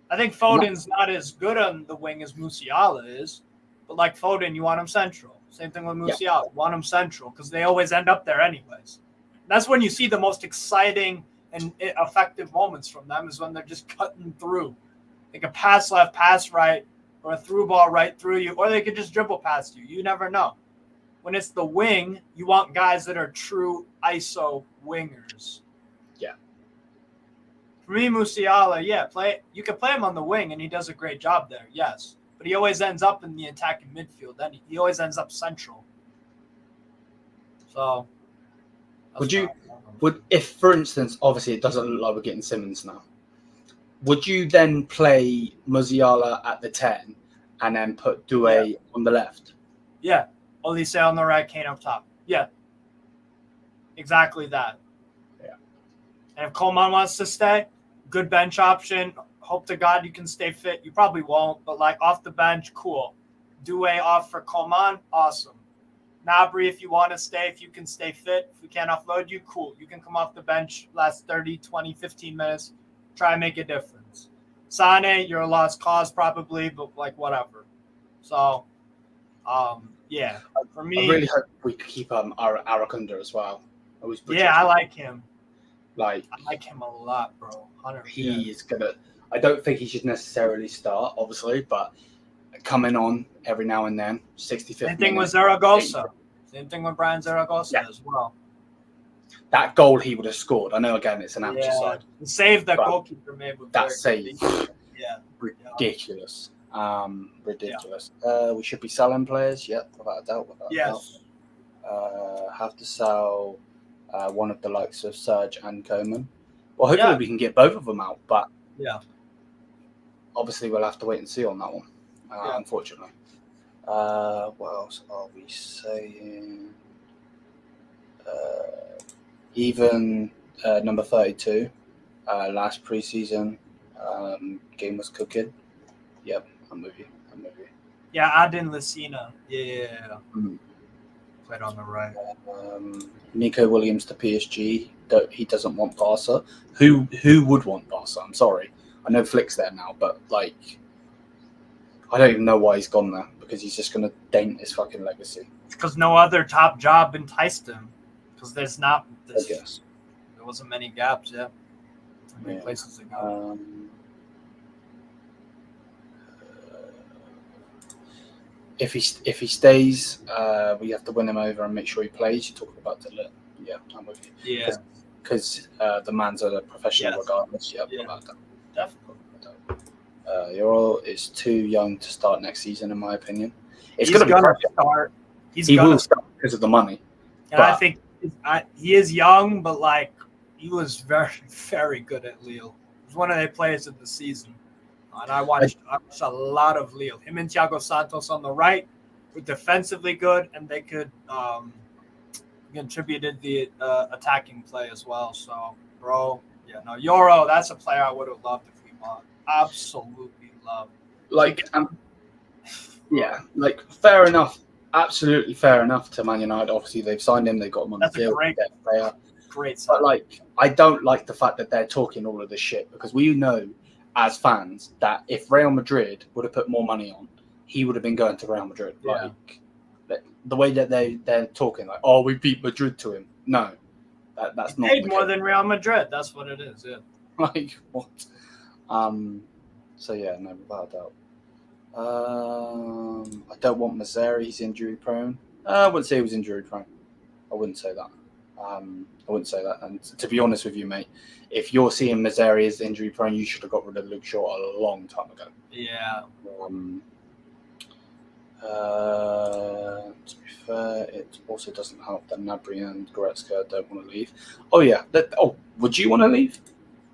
I think Foden's not as good on the wing as Musiala is, but like Foden, you want him central. Same thing with Musiala. You want him central because they always end up there anyways. That's when you see the most exciting and effective moments from them is when they're just cutting through. They can pass left, pass right, or a through ball right through you, or they could just dribble past you. You never know. When it's the wing, you want guys that are true ISO wingers. Yeah. For me, Musiala, you can play him on the wing, and he does a great job there, yes. But he always ends up in the attacking midfield. Then he always ends up central. So, if, for instance, obviously it doesn't look like we're getting Simons now, would you then play Musiala at the 10 and then put Doué on the left? Yeah. Olise on the right, Kane up top. Yeah. Exactly that. Yeah. And if Coleman wants to stay, good bench option. Hope to God you can stay fit. You probably won't, but like off the bench, cool. Doué off for Coleman, awesome. Gnabry, if you want to stay, if you can stay fit, if we can't offload you, cool. You can come off the bench last 30, 20, 15 minutes. Try and make a difference. Sané, you're a lost cause probably, but like whatever. So, yeah. For me, I really hope we could keep Arakunda as well. I like him. I like him a lot, bro. 100%. He's gonna. I don't think he should necessarily start, obviously, but coming on every now and then, 65th. Same thing with Zaragoza. Same thing with Brian Zaragoza as well. That goal he would have scored. I know, again, it's an amateur side. The save that goalkeeper made with that save. Ridiculous. Ridiculous. We should be selling players. Yep, without a doubt. Yes. Have to sell one of the likes of Serge and Coman. Well, hopefully we can get both of them out, but obviously we'll have to wait and see on that one, unfortunately. What else are we saying? Even number 32, last preseason game was cooking. Yep, I'm with you. Yeah, Adin Lucena. Yeah. Played on the right. Nico Williams to PSG. He doesn't want Barca. Who would want Barca? I'm sorry. I know Flick's there now, but like, I don't even know why he's gone there, because he's just going to dent his fucking legacy. Because no other top job enticed him. Because there's not. I guess there wasn't many gaps. Yeah. Many places to go. If he stays, we have to win him over and make sure he plays. You're talking about Delete. Yeah, I'm with you. Yeah. Because the man's a professional regardless. Yep, yeah. About that. Definitely. Euro is too young to start next season, in my opinion. He's going to start. He will start because of the money. And I think he is young, but like he was very, very good at Lille. He was one of their players of the season. And I watched a lot of Lille. Him and Thiago Santos on the right were defensively good, and they could contributed the attacking play as well. So, Euro, that's a player I would have loved if we won. Absolutely loved. Fair enough. Absolutely fair enough to Man United. Obviously, they've signed him. They got him on the deal. Great player. Great. But I don't like the fact that they're talking all of this shit, because we know as fans that if Real Madrid would have put more money on, he would have been going to Real Madrid. Yeah. The way that they're talking, like, oh, we beat Madrid to him. No, that's not. Paid more than Real Madrid. That's what it is. Yeah. Like what? So yeah, no, without doubt. I don't want Mazraoui. He's injury prone. I wouldn't say he was injury prone. I wouldn't say that. And to be honest with you, mate, if you're seeing Mazraoui as injury prone, you should have got rid of Luke Shaw a long time ago. Yeah. To be fair, it also doesn't help that Gnabry and Goretzka don't want to leave. Oh yeah. Would you want to leave?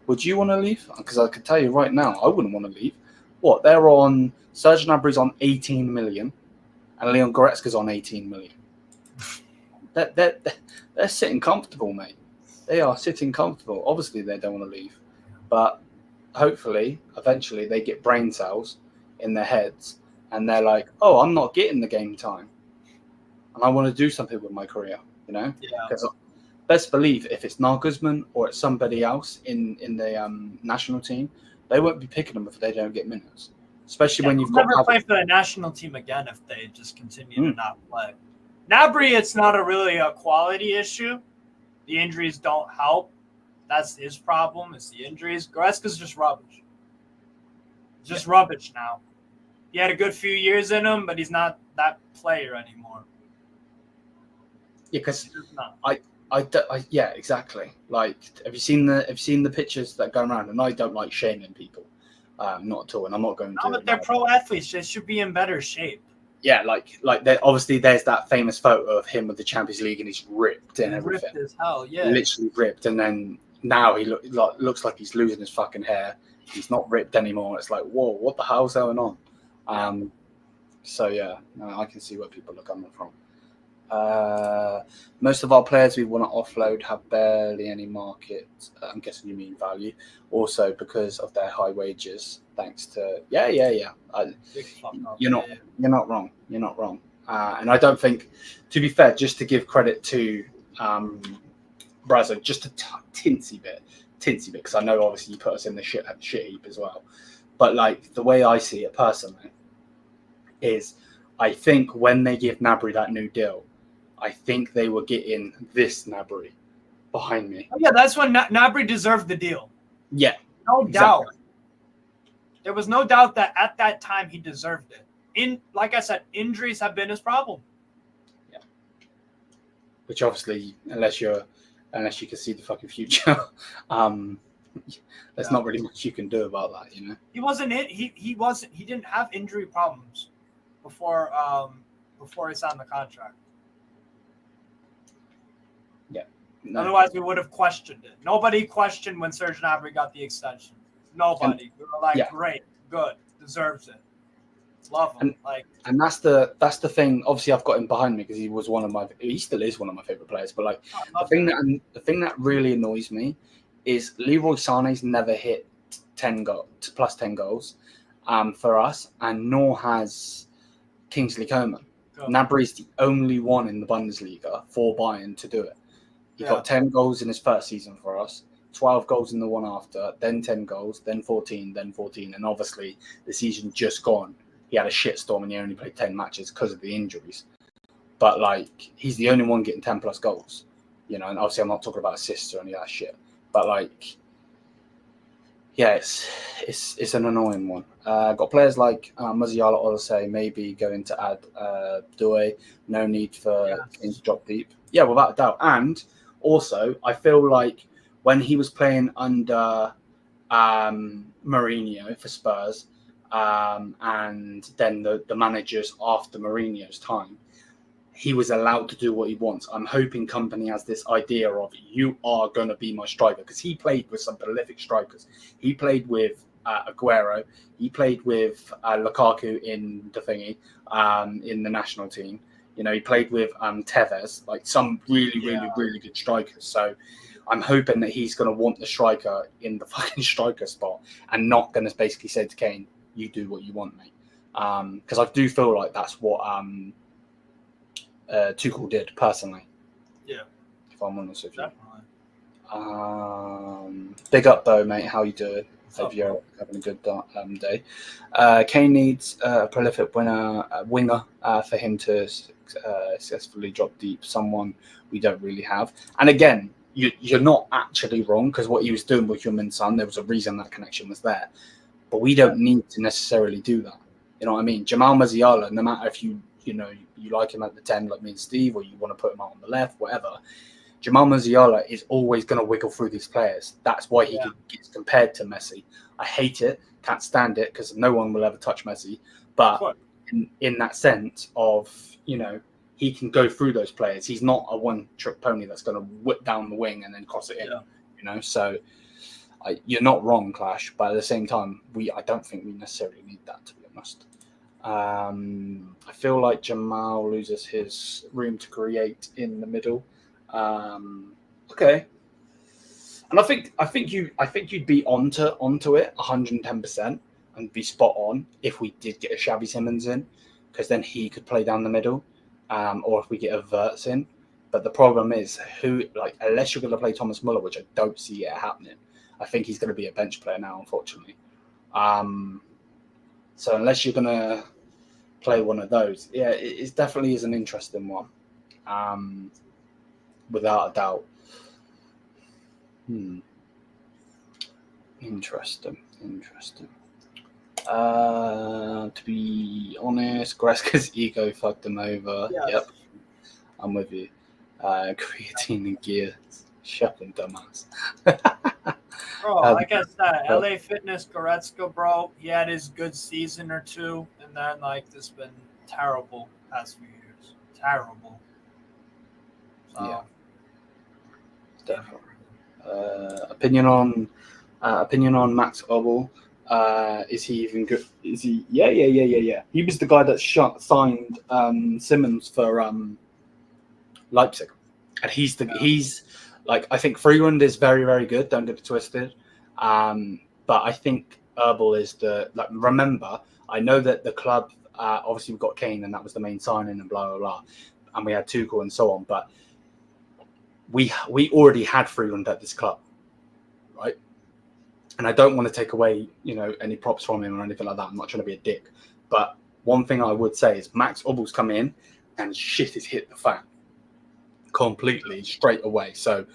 Because I could tell you right now, I wouldn't want to leave. What, they're on? Serge Gnabry's on 18 million, and Leon Goretzka's on 18 million. They're sitting comfortable, mate. They are sitting comfortable. Obviously, they don't want to leave, but hopefully, eventually, they get brain cells in their heads, and they're like, "Oh, I'm not getting the game time, and I want to do something with my career." You know? Yeah. Because best believe if it's Nagelsmann or it's somebody else in the national team, they won't be picking them if they don't get minutes. Especially when you've got never play for the national team again if they just continue to not play. Gnabry, it's not really a quality issue. The injuries don't help. That's his problem. It's the injuries. Goretzka's just rubbish. Just rubbish now. He had a good few years in him, but he's not that player anymore. Yeah, because yeah, exactly. Like, have you seen the pictures that go around? And I don't like shaming people, not at all. And I'm not going to. But they're pro athletes. They should be in better shape. Yeah, like obviously there's that famous photo of him with the Champions League, and he's ripped and everything. Ripped as hell, yeah. Literally ripped, and then now he looks like he's losing his fucking hair. He's not ripped anymore. It's like, whoa, what the hell's going on? So yeah, no, I can see where people are coming from. Most of our players we want to offload have barely any market. I'm guessing you mean value. Also because of their high wages. Thanks to you're not wrong. And I don't think, to be fair, just to give credit to Brazo, just a tinsy bit, because I know obviously you put us in the shit heap as well. But like the way I see it personally is, I think when they give Gnabry that new deal, I think they were getting this Gnabry behind me. Oh, yeah, that's when Gnabry deserved the deal. Yeah, no doubt. There was no doubt that at that time he deserved it. Like I said, injuries have been his problem. Yeah. Which obviously, unless you can see the fucking future, there's not really much you can do about that, you know. He didn't have injury problems before he signed the contract. Yeah. No. Otherwise, we would have questioned it. Nobody questioned when Serge Gnabry got the extension. Nobody. We were like, great, good, deserves it. Love him. And that's the thing. Obviously, I've got him behind me because he still is one of my favorite players. But the thing that really annoys me is Leroy Sané's never hit plus 10 goals for us, and nor has Kingsley Coman. Gnabry is the only one in the Bundesliga for Bayern to do it. He got 10 goals in his first season for us, 12 goals in the one after, then 10 goals, then 14, and obviously the season just gone. He had a shitstorm and he only played 10 matches because of the injuries. But he's the only one getting 10 plus goals, and obviously I'm not talking about assists or any of that shit. But it's an annoying one. Got players like Musiala, Odyssey, maybe going to add Doué. No need for him to drop deep. Yeah, without a doubt. And also, I feel like when he was playing under Mourinho for Spurs, and then the managers after Mourinho's time, he was allowed to do what he wants. I'm hoping Company has this idea of you are going to be my striker, because he played with some prolific strikers. He played with Aguero. He played with Lukaku in the thingy, in the national team. He played with Tevez, some really good strikers. So I'm hoping that he's going to want the striker in the fucking striker spot and not going to basically say to Kane, you do what you want, mate. Because I do feel like that's what Tuchel did, personally. Yeah. If I'm honest with you. Definitely. Big up, though, mate. How you doing? Hope you're having a good day. Kane needs a prolific winger for him to successfully drop deep, someone we don't really have. And again, you're not actually wrong, because what he was doing with Heung-min Son, there was a reason that connection was there. But we don't need to necessarily do that. You know what I mean? Jamal Musiala, no matter if you like him at the 10 like me and Steve, or you want to put him out on the left, whatever, Jamal Musiala is always going to wiggle through these players. That's why he gets compared to Messi. I hate it, can't stand it, because no one will ever touch Messi. But in that sense of, he can go through those players. He's not a one-trick pony that's going to whip down the wing and then cross it in. So you're not wrong, Clash. But at the same time, I don't think we necessarily need that, to be honest. I feel like Jamal loses his room to create in the middle. Okay, and I think you'd be onto it 110% and be spot on if we did get a Xavi Simons in, because then he could play down the middle, or if we get a Wirtz in. But the problem is, unless you're going to play Thomas Muller, which I don't see it happening, I think he's going to be a bench player now, unfortunately. So unless you're going to play one of those, it definitely is an interesting one. Without a doubt. Interesting. To be honest, Goretzka's ego fucked him over. Yes. Yep. I'm with you. Creatine and gear. Shut dumbass. Bro, like I said, LA Fitness Goretzka, bro, he had his good season or two, and then this been terrible past few years. Terrible. So, yeah. Definitely. Opinion on Max Obel. Is he even good? Is he? Yeah. He was the guy that signed Simmons for Leipzig, and he's I think Freeland is very, very good. Don't get it twisted. But I think Herbal is remember, I know that the club, obviously we've got Kane and that was the main signing and blah, blah, blah. And we had Tuchel and so on. But we already had Freeland at this club, right? And I don't want to take away, any props from him or anything like that. I'm not trying to be a dick. But one thing I would say is Max Obel's come in and shit has hit the fan completely straight away. So,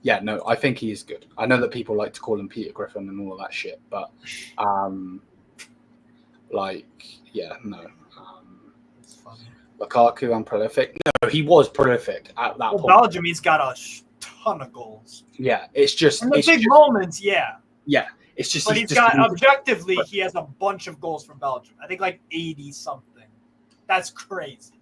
yeah, no, I think he is good. I know that people like to call him Peter Griffin and all of that shit, but no. Lukaku and prolific. No, he was prolific at that point. Belgium, he's got a ton of goals. Yeah, it's just in the big moments. Yeah, it's just. But he's got objectively, he has a bunch of goals from Belgium. I think 80 something. That's crazy.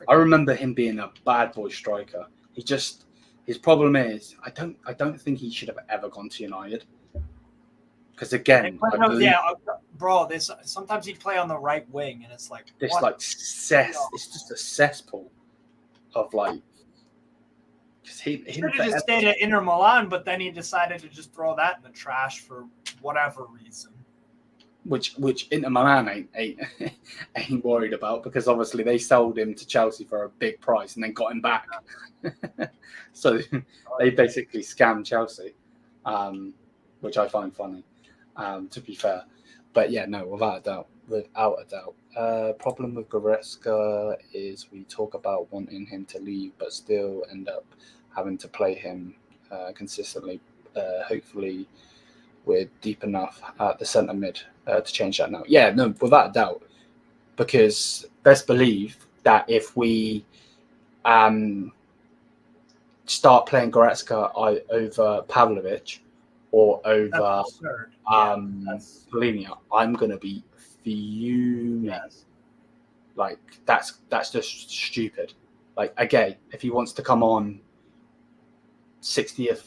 I remember him being a bad boy striker. His problem is I don't think he should have ever gone to United. Because again, bro, sometimes he'd play on the right wing, and it's like it's like it's just a cesspool of like. Because he should have just stayed at Inter Milan, but then he decided to just throw that in the trash for whatever reason. Which Inter Milan ain't worried about, because obviously they sold him to Chelsea for a big price and then got him back. So they basically scammed Chelsea, which I find funny, to be fair. But yeah, no, without a doubt. Problem with Goretzka is we talk about wanting him to leave, but still end up having to play him consistently. Hopefully we're deep enough at the centre mid to change that now. Yeah, no, without a doubt. Because best believe that if we start playing Goretzka over Pavlovic or over Polina, I'm going to be fuming. Yes. Like, that's just stupid. Like, again, if he wants to come on 60th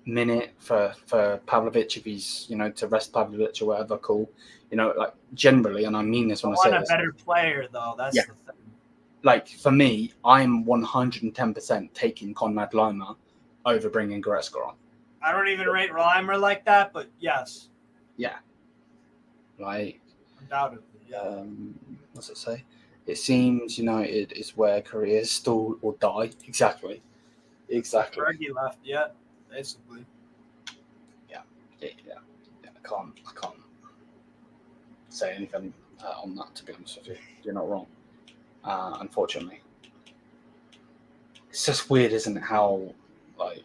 minute for Pavlovic, if he's, to rest Pavlovic or whatever, cool. Like, generally, and I mean this when I say this. I want a better player, though. That's the thing. Like, for me, I'm 110% taking Konrad Laimer over bringing Goretzka on. I don't even rate Laimer like that, but yes. Yeah. Like, undoubtedly. Yeah. What's it say? It seems United is where careers stall or die. Exactly. Fergie left, basically. Yeah. I can't say anything on that, to be honest with you. You're not wrong. Unfortunately, it's just weird, isn't it? How, like,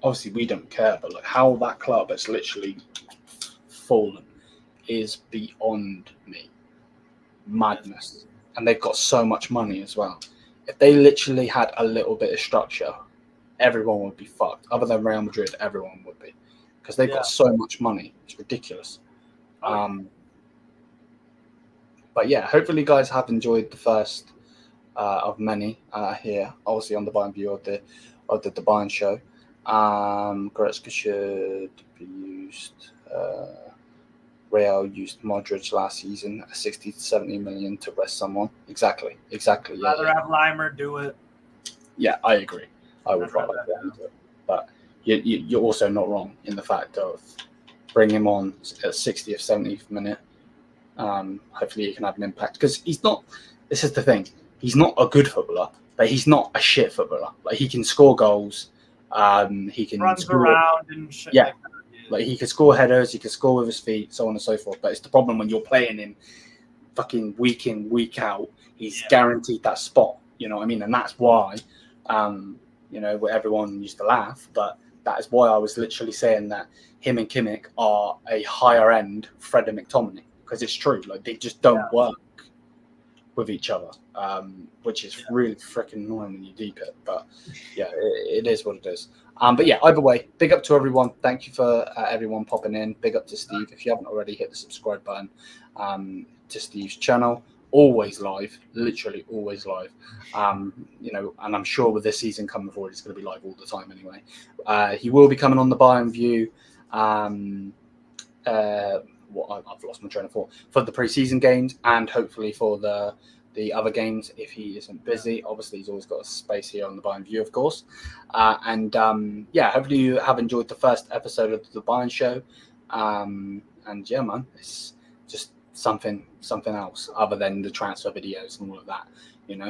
obviously we don't care, but like how that club has literally fallen is beyond me. Madness. And they've got so much money as well. If they literally had a little bit of structure, everyone would be fucked. Other than Real Madrid, everyone would be, because they've got so much money. It's ridiculous. But yeah, hopefully you guys have enjoyed the first of many here, obviously on the Bayern View of the Bayern Show. Goretzka should be used. Real used Modric last season at 60 to 70 million to rest someone. Exactly. Rather have Laimer do it. Yeah, I agree. I would rather have him do it. But you're also not wrong in the fact of bringing him on at 60th, 70th minute. Hopefully he can have an impact, because he's not. This is the thing. He's not a good footballer, but he's not a shit footballer. Like, he can score goals. He can runs around and shit. Yeah. Like, he can score headers, he can score with his feet, so on and so forth. But it's the problem when you're playing him fucking week in, week out. He's guaranteed that spot. You know what I mean? And that's why, where everyone used to laugh, but that is why I was literally saying that him and Kimmich are a higher end Fred and McTominay, because it's true. Like, they just don't work with each other, which is really freaking annoying when you deep it. But yeah, it is what it is. But yeah, either way, big up to everyone. Thank you for everyone popping in. Big up to Steve. If you haven't already, hit the subscribe button to Steve's channel. Always live, literally always live. And I'm sure with this season coming forward, it's going to be live all the time anyway. He will be coming on the Bayern View. I've lost my train of thought, for the pre-season games, and hopefully for the other games if he isn't busy. Obviously, he's always got a space here on the Bayern View, of course. Hopefully you have enjoyed the first episode of the Bayern Show. And yeah, man, it's just something else other than the transfer videos and all of that,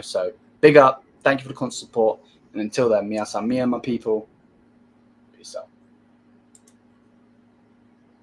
So big up, thank you for the constant support, and until then, mia san mia, my people, peace out.